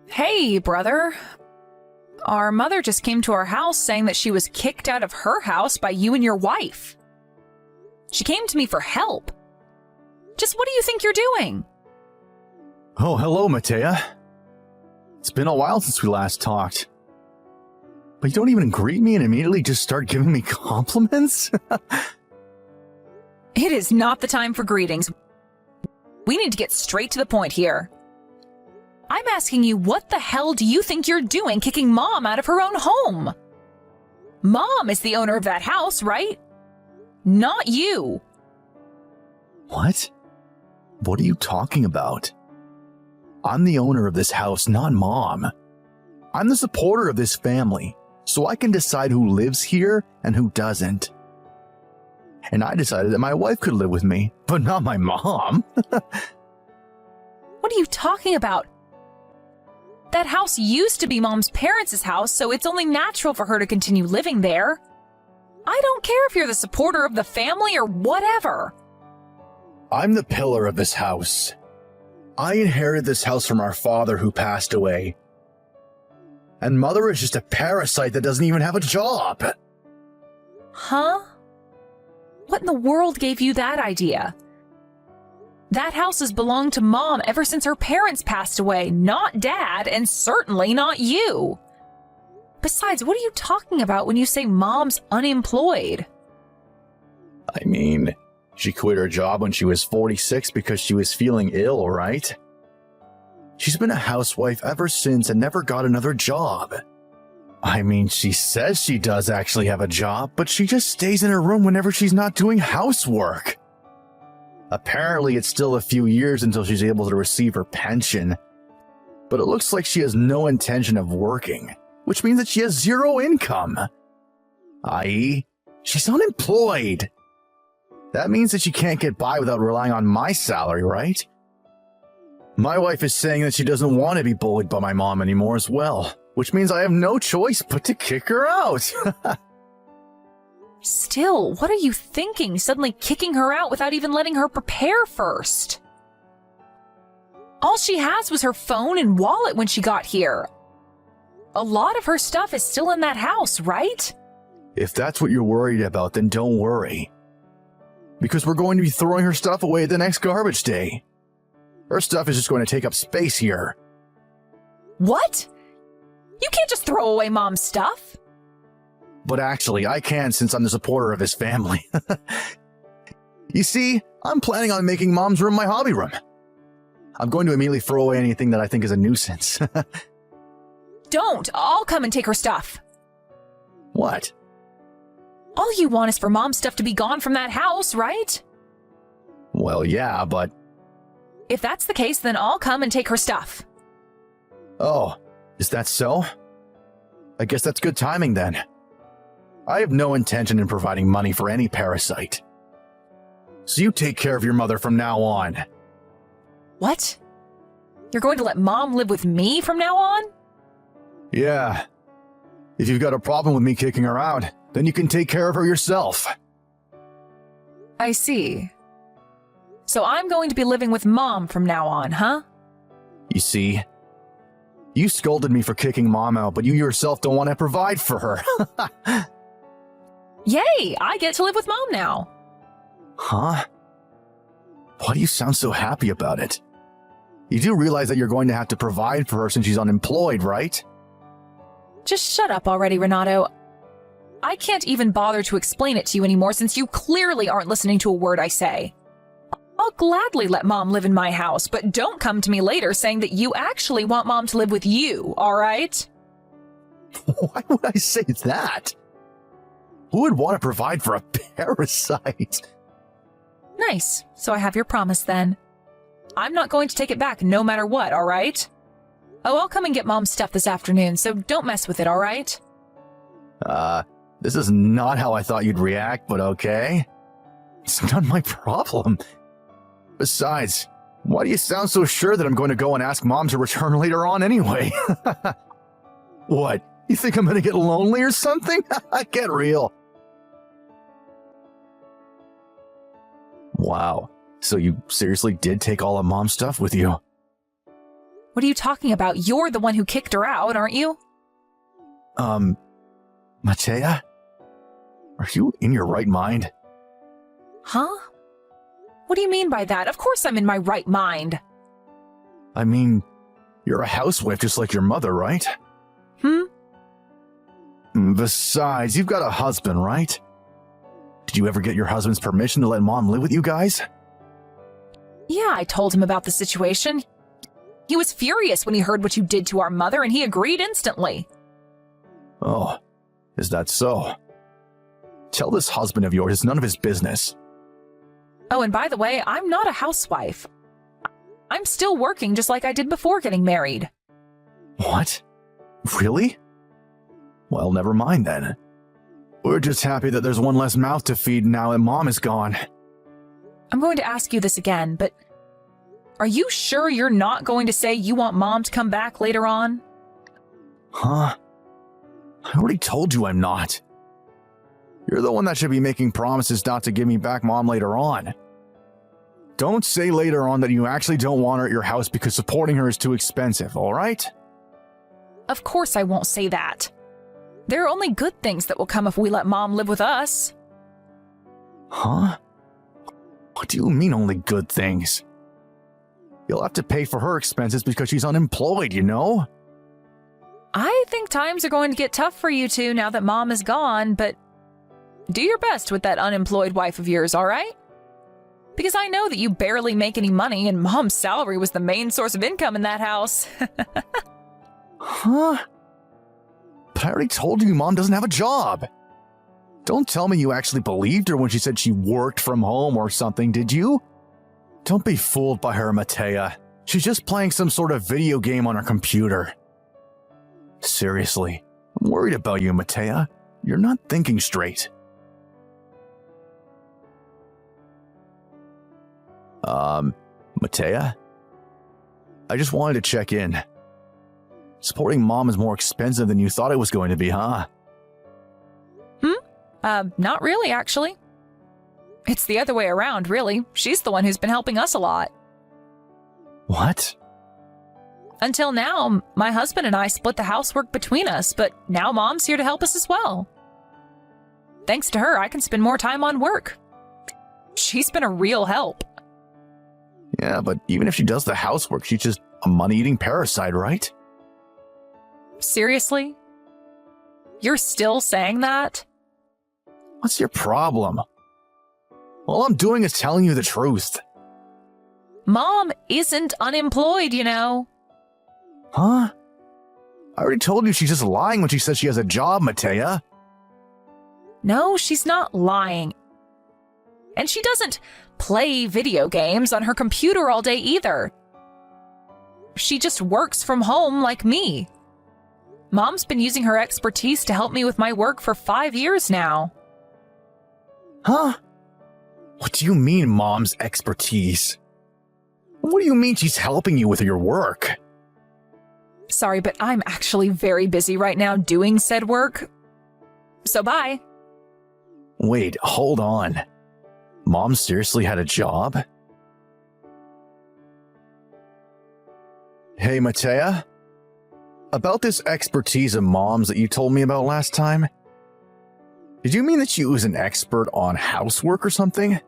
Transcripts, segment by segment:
Hey, brother. Our mother just came to our house saying that she was kicked out of her house by you and your wife. She came to me for help. Just what do you think you're doing? Oh, hello, Matea. It's been a while since we last talked. But you don't even greet me and immediately just start giving me compliments? It is not the time for greetings. We need to get straight to the point here. I'm asking you, what the hell do you think you're doing kicking Mom out of her own home? Mom is the owner of that house, right? Not you. What? What are you talking about? I'm the owner of this house, not Mom. I'm the supporter of this family, so I can decide who lives here and who doesn't. And I decided that my wife could live with me, but not my mom. What are you talking about? That house used to be Mom's parents' house, so it's only natural for her to continue living there. I don't care if you're the supporter of the family or whatever. I'm the pillar of this house. I inherited this house from our father who passed away. And Mother is just a parasite that doesn't even have a job. Huh? What in the world gave you that idea? That house has belonged to Mom ever since her parents passed away, not Dad, and certainly not you. Besides, what are you talking about when you say Mom's unemployed? I mean, she quit her job when she was 46 because she was feeling ill, right? She's been a housewife ever since and never got another job. I mean, she says she does actually have a job, but she just stays in her room whenever she's not doing housework. Apparently, it's still a few years until she's able to receive her pension, but it looks like she has no intention of working, which means that she has zero income. I.e., she's unemployed. That means that she can't get by without relying on my salary, right? My wife is saying that she doesn't want to be bullied by my mom anymore as well, which means I have no choice but to kick her out. Still, what are you thinking, suddenly kicking her out without even letting her prepare first? All she has was her phone and wallet when she got here. A lot of her stuff is still in that house, right? If that's what you're worried about, then don't worry. Because we're going to be throwing her stuff away at the next garbage day. Her stuff is just going to take up space here. What? You can't just throw away Mom's stuff. But actually, I can since I'm the supporter of his family. You see, I'm planning on making Mom's room my hobby room. I'm going to immediately throw away anything that I think is a nuisance. Don't. I'll come and take her stuff. What? All you want is for Mom's stuff to be gone from that house, right? Well, yeah, but... If that's the case, then I'll come and take her stuff. Oh, is that so? I guess that's good timing then. I have no intention in providing money for any parasite. So you take care of your mother from now on. What? You're going to let Mom live with me from now on? Yeah. If you've got a problem with me kicking her out, then you can take care of her yourself. I see. So I'm going to be living with Mom from now on, huh? You see, you scolded me for kicking Mom out, but you yourself don't want to provide for her. Yay! I get to live with Mom now. Huh? Why do you sound so happy about it? You do realize that you're going to have to provide for her since she's unemployed, right? Just shut up already, Renato. I can't even bother to explain it to you anymore since you clearly aren't listening to a word I say. I'll gladly let Mom live in my house, but don't come to me later saying that you actually want Mom to live with you, alright? Why would I say that? Who would want to provide for a parasite? Nice. So I have your promise then. I'm not going to take it back no matter what, alright? Oh, I'll come and get Mom's stuff this afternoon, so don't mess with it, alright? This is not how I thought you'd react, but okay. It's not my problem. Besides, why do you sound so sure that I'm going to go and ask Mom to return later on anyway? What? You think I'm going to get lonely or something? Get real. Wow. So you seriously did take all of Mom's stuff with you? What are you talking about? You're the one who kicked her out, aren't you? Matea? Are you in your right mind? Huh? What do you mean by that? Of course I'm in my right mind. I mean, you're a housewife just like your mother, right? Besides, you've got a husband, right? Did you ever get your husband's permission to let Mom live with you guys? Yeah, I told him about the situation. He was furious when he heard what you did to our mother, and he agreed instantly. Oh, is that so? Tell this husband of yours it's none of his business. Oh, and by the way, I'm not a housewife. I'm still working just like I did before getting married. What? Really? Well, never mind then. We're just happy that there's one less mouth to feed now that Mom is gone. I'm going to ask you this again, but are you sure you're not going to say you want Mom to come back later on? Huh? I already told you I'm not. You're the one that should be making promises not to give me back Mom later on. Don't say later on that you actually don't want her at your house because supporting her is too expensive, all right? Of course I won't say that. There are only good things that will come if we let Mom live with us. Huh? What do you mean only good things? You'll have to pay for her expenses because she's unemployed, you know? I think times are going to get tough for you two now that Mom is gone, but do your best with that unemployed wife of yours, all right? Because I know that you barely make any money and Mom's salary was the main source of income in that house. Huh? But I already told you Mom doesn't have a job. Don't tell me you actually believed her when she said she worked from home or something, did you? Don't be fooled by her, Matea. She's just playing some sort of video game on her computer. Seriously, I'm worried about you, Matea. You're not thinking straight. Matea? I just wanted to check in. Supporting Mom is more expensive than you thought it was going to be, huh? Not really, actually. It's the other way around, really. She's the one who's been helping us a lot. What? Until now, my husband and I split the housework between us, but now Mom's here to help us as well. Thanks to her, I can spend more time on work. She's been a real help. Yeah, but even if she does the housework, she's just a money-eating parasite, right? Seriously? You're still saying that? What's your problem? All I'm doing is telling you the truth. Mom isn't unemployed, you know. Huh? I already told you she's just lying when she says she has a job, Matea. No, she's not lying. And she doesn't play video games on her computer all day either. She just works from home like me. Mom's been using her expertise to help me with my work for 5 years now. Huh? What do you mean, Mom's expertise? What do you mean she's helping you with your work? Sorry, but I'm actually very busy right now doing said work. So bye. Wait, hold on. Mom seriously had a job? Hey, Matea? About this expertise of Mom's that you told me about last time? Did you mean that she was an expert on housework or something?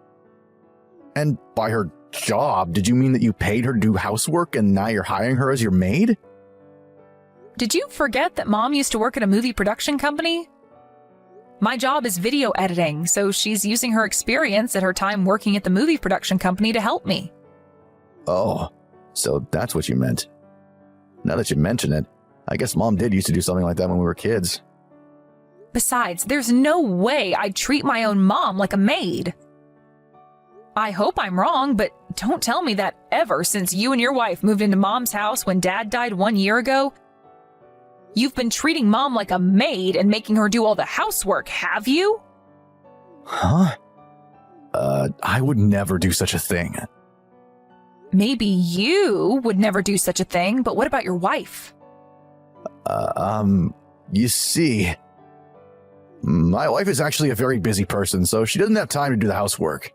And by her job, did you mean that you paid her to do housework and now you're hiring her as your maid? Did you forget that Mom used to work at a movie production company? My job is video editing, so she's using her experience at her time working at the movie production company to help me. Oh, so that's what you meant. Now that you mention it, I guess Mom did used to do something like that when we were kids. Besides, there's no way I'd treat my own mom like a maid. I hope I'm wrong, but don't tell me that ever since you and your wife moved into Mom's house when Dad died 1 year ago, you've been treating Mom like a maid and making her do all the housework, have you? Huh? I would never do such a thing. Maybe you would never do such a thing, but what about your wife? You see, my wife is actually a very busy person, so she doesn't have time to do the housework.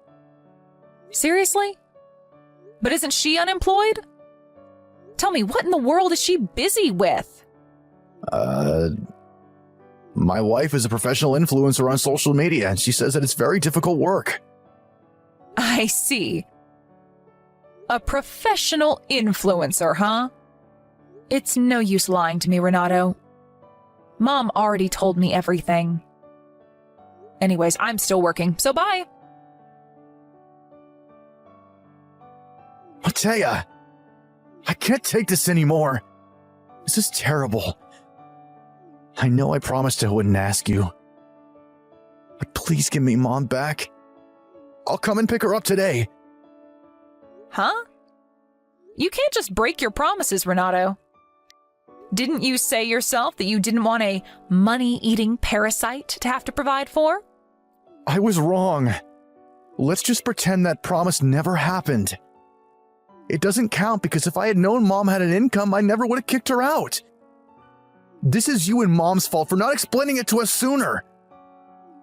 Seriously? But isn't she unemployed? Tell me, what in the world is she busy with? My wife is a professional influencer on social media, and she says that it's very difficult work. I see. A professional influencer, huh? It's no use lying to me, Renato. Mom already told me everything. Anyways, I'm still working, so bye. Matea, I can't take this anymore. This is terrible. I know I promised I wouldn't ask you. But please give me Mom back. I'll come and pick her up today. Huh? You can't just break your promises, Renato. Didn't you say yourself that you didn't want a money-eating parasite to have to provide for? I was wrong. Let's just pretend that promise never happened. It doesn't count because if I had known Mom had an income, I never would have kicked her out. This is you and Mom's fault for not explaining it to us sooner.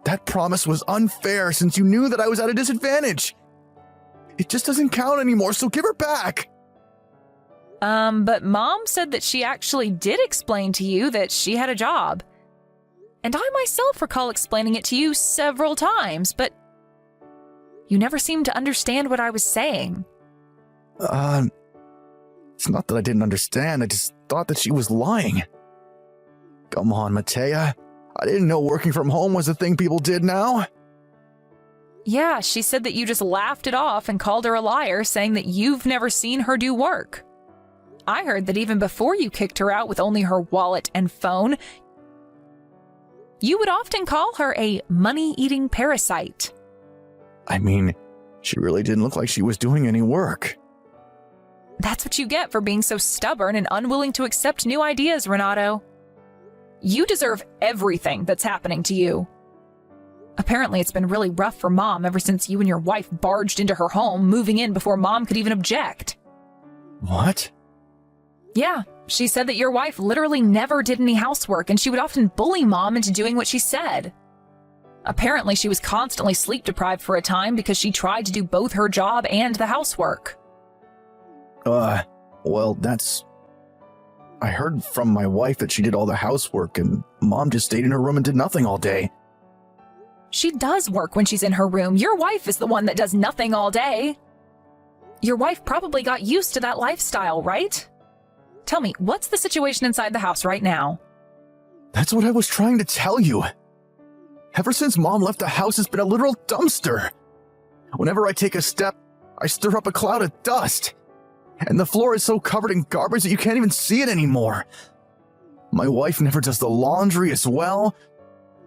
That promise was unfair since you knew that I was at a disadvantage. It just doesn't count anymore, so give her back. But Mom said that she actually did explain to you that she had a job. And I myself recall explaining it to you several times, but you never seemed to understand what I was saying. It's not that I didn't understand, I just thought that she was lying. Come on, Matea. I didn't know working from home was a thing people did now. Yeah, she said that you just laughed it off and called her a liar, saying that you've never seen her do work. I heard that even before you kicked her out with only her wallet and phone, you would often call her a money-eating parasite. I mean, she really didn't look like she was doing any work. That's what you get for being so stubborn and unwilling to accept new ideas, Renato. You deserve everything that's happening to you. Apparently, it's been really rough for Mom ever since you and your wife barged into her home, moving in before Mom could even object. What? Yeah, she said that your wife literally never did any housework and she would often bully Mom into doing what she said. Apparently, she was constantly sleep deprived for a time because she tried to do both her job and the housework. Well, I heard from my wife that she did all the housework and Mom just stayed in her room and did nothing all day. She does work when she's in her room. Your wife is the one that does nothing all day. Your wife probably got used to that lifestyle, right? Tell me, what's the situation inside the house right now? That's what I was trying to tell you. Ever since Mom left the house, it's been a literal dumpster. Whenever I take a step, I stir up a cloud of dust. And the floor is so covered in garbage that you can't even see it anymore. My wife never does the laundry as well,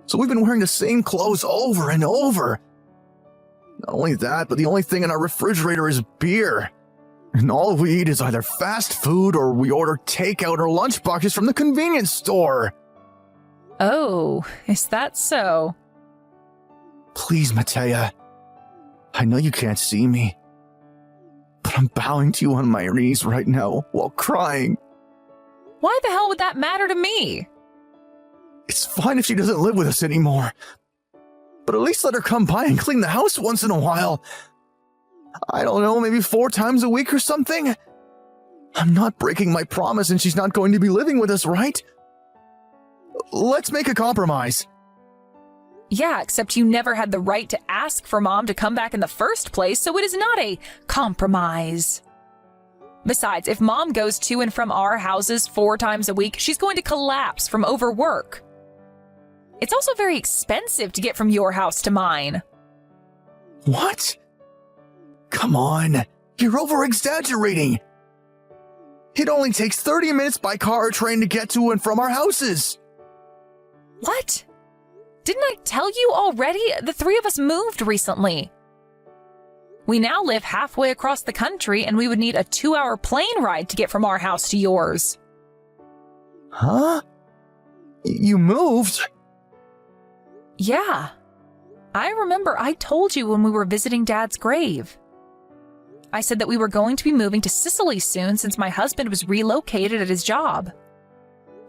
so we've been wearing the same clothes over and over. Not only that, but the only thing in our refrigerator is beer. And all we eat is either fast food or we order takeout or lunch boxes from the convenience store. Oh, is that so? Please, Matea. I know you can't see me, but I'm bowing to you on my knees right now while crying. Why the hell would that matter to me? It's fine if she doesn't live with us anymore, but at least let her come by and clean the house once in a while. I don't know, maybe 4 times a week or something? I'm not breaking my promise and she's not going to be living with us, right? Let's make a compromise. Yeah, except you never had the right to ask for Mom to come back in the first place, so it is not a compromise. Besides, if Mom goes to and from our houses 4 times a week, she's going to collapse from overwork. It's also very expensive to get from your house to mine. What? Come on, you're over-exaggerating. It only takes 30 minutes by car or train to get to and from our houses. What? Didn't I tell you already? The 3 of us moved recently. We now live halfway across the country and we would need a 2-hour plane ride to get from our house to yours. Huh? You moved? Yeah. I remember I told you when we were visiting Dad's grave. I said that we were going to be moving to Sicily soon since my husband was relocated at his job.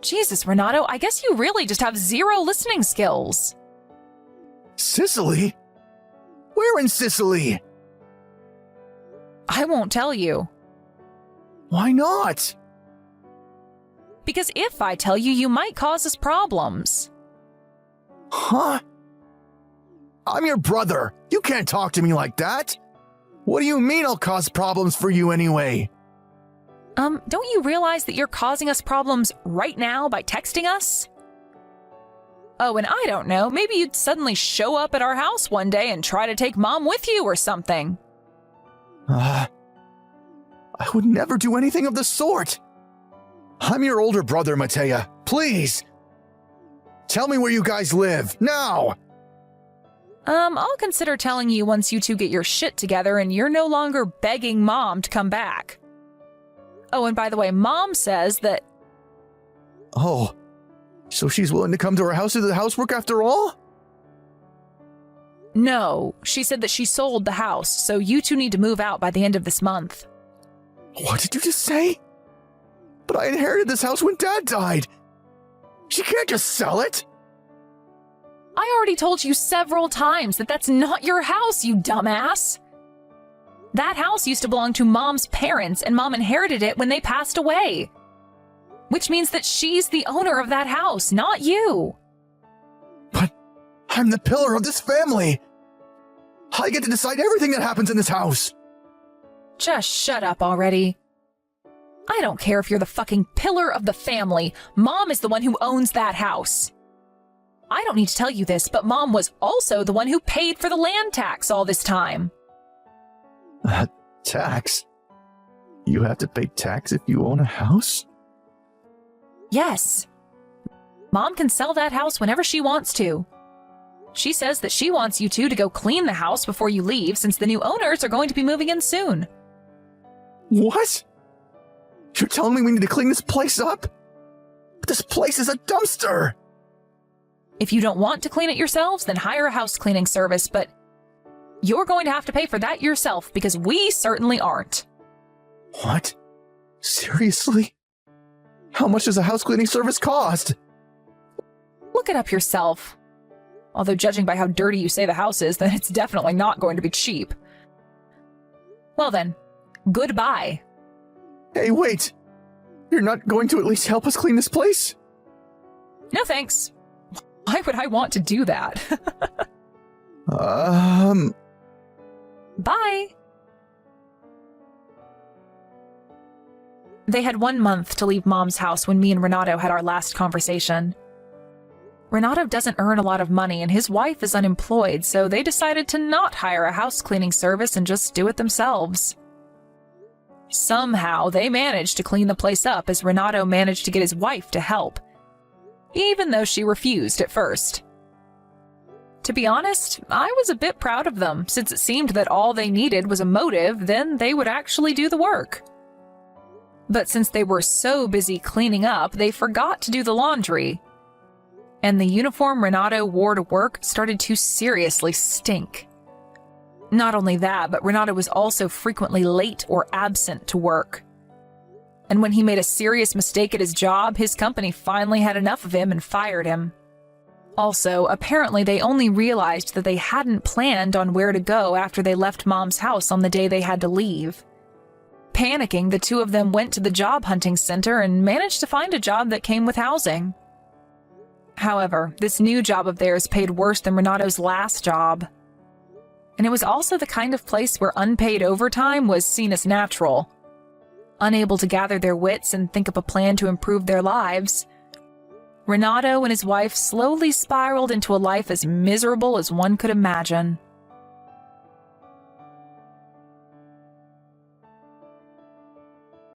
Jesus, Renato, I guess you really just have 0 listening skills. Sicily? Where in Sicily? I won't tell you. Why not? Because if I tell you, you might cause us problems. Huh? I'm your brother. You can't talk to me like that. What do you mean I'll cause problems for you anyway? Don't you realize that you're causing us problems right now by texting us? Oh, and I don't know, maybe you'd suddenly show up at our house one day and try to take Mom with you or something. I would never do anything of the sort. I'm your older brother, Matea. Please. Tell me where you guys live, now! I'll consider telling you once you two get your shit together and you're no longer begging Mom to come back. Oh, and by the way, Mom says that... Oh, so she's willing to come to our house to do the housework after all? No, she said that she sold the house, so you two need to move out by the end of this month. What did you just say? But I inherited this house when Dad died. She can't just sell it. I already told you several times that that's not your house, you dumbass. That house used to belong to Mom's parents, and Mom inherited it when they passed away. Which means that she's the owner of that house, not you. But I'm the pillar of this family. I get to decide everything that happens in this house. Just shut up already. I don't care if you're the fucking pillar of the family. Mom is the one who owns that house. I don't need to tell you this, but Mom was also the one who paid for the land tax all this time. Tax? You have to pay tax if you own a house? Yes. Mom can sell that house whenever she wants to. She says that she wants you two to go clean the house before you leave, since the new owners are going to be moving in soon. What? You're telling me we need to clean this place up? But this place is a dumpster! If you don't want to clean it yourselves, then hire a house cleaning service, but you're going to have to pay for that yourself, because we certainly aren't. What? Seriously? How much does a house cleaning service cost? Look it up yourself. Although judging by how dirty you say the house is, then it's definitely not going to be cheap. Well then, goodbye. Hey, wait! You're not going to at least help us clean this place? No thanks. Why would I want to do that? Bye! They had 1 month to leave Mom's house when me and Renato had our last conversation. Renato doesn't earn a lot of money and his wife is unemployed, so they decided to not hire a house cleaning service and just do it themselves. Somehow, they managed to clean the place up as Renato managed to get his wife to help, even though she refused at first. To be honest, I was a bit proud of them, since it seemed that all they needed was a motive, then they would actually do the work. But since they were so busy cleaning up, they forgot to do the laundry. And the uniform Renato wore to work started to seriously stink. Not only that, but Renato was also frequently late or absent to work. And when he made a serious mistake at his job, his company finally had enough of him and fired him. Also, apparently they only realized that they hadn't planned on where to go after they left Mom's house on the day they had to leave. Panicking, the two of them went to the job hunting center and managed to find a job that came with housing. However, this new job of theirs paid worse than Renato's last job. And it was also the kind of place where unpaid overtime was seen as natural. Unable to gather their wits and think up a plan to improve their lives, Renato and his wife slowly spiraled into a life as miserable as one could imagine.